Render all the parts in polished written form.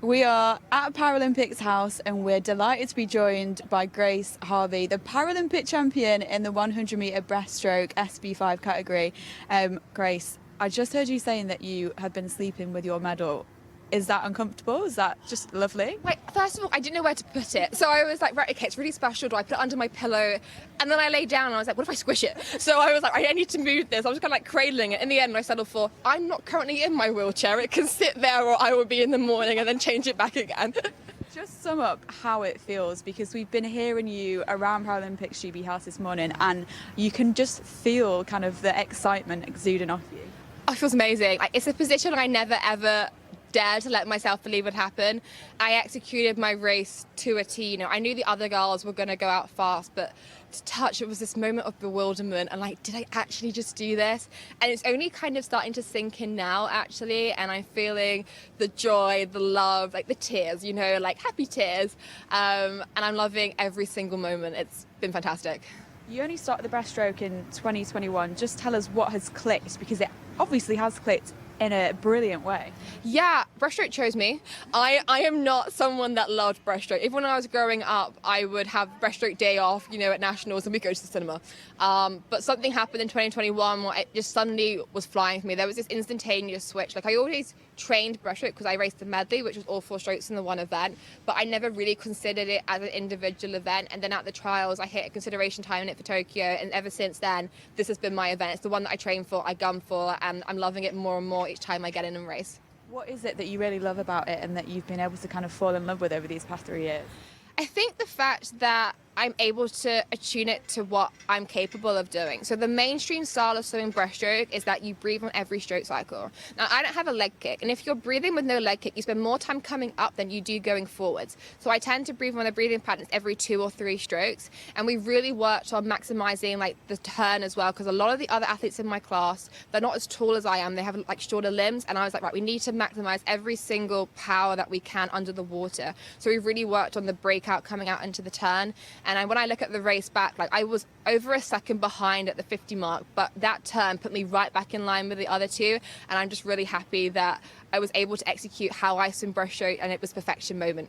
We are at Paralympics House and we're delighted to be joined by Grace Harvey, the Paralympic champion in the 100 metre breaststroke SB5 category. Grace, I just heard you saying that you had been sleeping with your medal. Is that uncomfortable? Is that just lovely? Wait, first of all, I didn't know where to put it. So I was like, right, okay, it's really special. Do I put it under my pillow? And then I lay down and I was like, what if I squish it? So I was like, I need to move this. I was kind of like cradling it. In the end, I settled for, I'm not currently in my wheelchair. It can sit there or I will be in the morning and then change it back again. Just sum up how it feels, because we've been hearing you around Paralympics GB House this morning and you can just feel kind of the excitement exuding off you. Oh, it feels amazing. Like, it's a position I never ever dared to let myself believe would happen. I executed my race to a T. You know, I knew the other girls were going to go out fast, but to touch, it was this moment of bewilderment and like, did I actually just do this? And it's only kind of starting to sink in now, actually, and I'm feeling the joy, the love, like the tears, you know, like happy tears, and I'm loving every single moment. It's been fantastic. You only started the breaststroke in 2021. Just tell us what has clicked, because it obviously has clicked in a brilliant way. Yeah, breaststroke chose me. I am not someone that loved breaststroke. Even when I was growing up, I would have breaststroke day off, you know, at nationals, and we'd go to the cinema. But something happened in 2021 where it just suddenly was flying for me. There was this instantaneous switch. Like, I always trained breaststroke because I raced the medley, which was all 4 strokes in the one event, but I never really considered it as an individual event. And then at the trials, I hit a consideration time in it for Tokyo, and ever since then, this has been my event. It's the one that I train for, I gun for, and I'm loving it more and more each time I get in and race. What is it that you really love about it and that you've been able to kind of fall in love with over these past 3 years? I think the fact that I'm able to attune it to what I'm capable of doing. So the mainstream style of swimming breaststroke is that you breathe on every stroke cycle. Now, I don't have a leg kick, and if you're breathing with no leg kick, you spend more time coming up than you do going forwards. So I tend to breathe on the breathing patterns every 2 or 3 strokes, and we really worked on maximizing like the turn as well, because a lot of the other athletes in my class, they're not as tall as I am. They have like shorter limbs, and I was like, right, we need to maximize every single power that we can under the water. So we really worked on the breakout coming out into the turn. And when I look at the race back, like, I was over a second behind at the 50 mark, but that turn put me right back in line with the other two. And I'm just really happy that I was able to execute how I swim breaststroke, and it was perfection moment.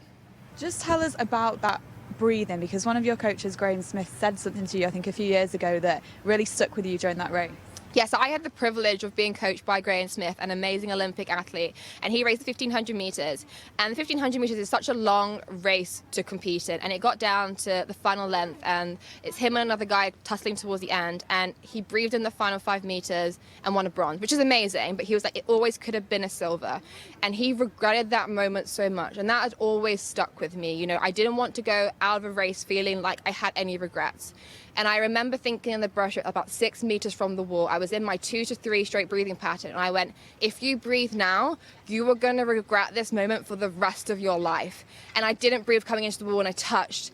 Just tell us about that breathing, because one of your coaches, Graham Smith, said something to you, I think a few years ago, that really stuck with you during that race. Yeah, so I had the privilege of being coached by Graham Smith, an amazing Olympic athlete, and he raced the 1500 metres. And the 1500 metres is such a long race to compete in, and it got down to the final length, and it's him and another guy tussling towards the end, and he breathed in the final 5 metres and won a bronze, which is amazing, but he was like, it always could have been a silver. And he regretted that moment so much, and that has always stuck with me. You know, I didn't want to go out of a race feeling like I had any regrets. And I remember thinking in the breaststroke about 6 metres from the wall, I was in my 2 to 3 straight breathing pattern, and I went, if you breathe now, you are going to regret this moment for the rest of your life. And I didn't breathe coming into the wall, and I touched.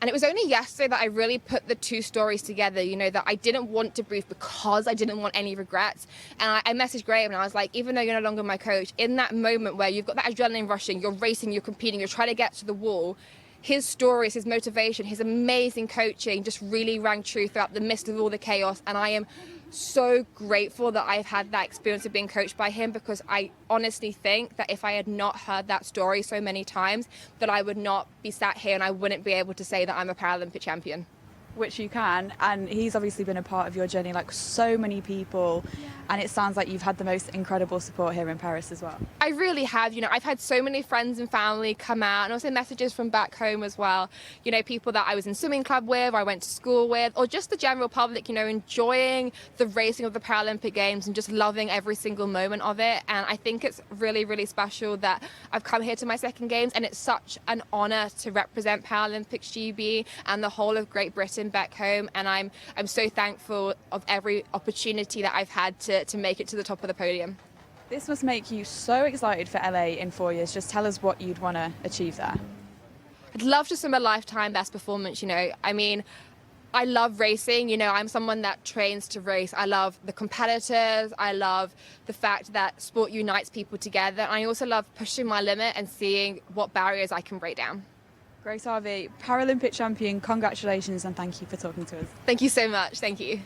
And it was only yesterday that I really put the 2 stories together, you know, that I didn't want to breathe because I didn't want any regrets. And I messaged Graham and I was like, even though you're no longer my coach, in that moment where you've got that adrenaline rushing, you're racing, you're competing, you're trying to get to the wall, his stories, his motivation, his amazing coaching just really rang true throughout the midst of all the chaos. And I am so grateful that I've had that experience of being coached by him, because I honestly think that if I had not heard that story so many times, that I would not be sat here and I wouldn't be able to say that I'm a Paralympic champion. Which you can, and he's obviously been a part of your journey like so many people, and it sounds like you've had the most incredible support here in Paris as well. I really have. You know, I've had so many friends and family come out, and also messages from back home as well. You know, people that I was in swimming club with, or I went to school with, or just the general public, you know, enjoying the racing of the Paralympic Games and just loving every single moment of it. And I think it's really, really special that I've come here to my second Games, and it's such an honour to represent Paralympics GB and the whole of Great Britain back home. And I'm so thankful of every opportunity that I've had to make it to the top of the podium. This must make you so excited for LA in 4 years. Just tell us what you'd want to achieve there. I'd love to swim a lifetime best performance, you know. I mean, I love racing, you know, I'm someone that trains to race. I love the competitors, I love the fact that sport unites people together. And I also love pushing my limit and seeing what barriers I can break down. Grace Harvey, Paralympic champion, congratulations and thank you for talking to us. Thank you so much, thank you.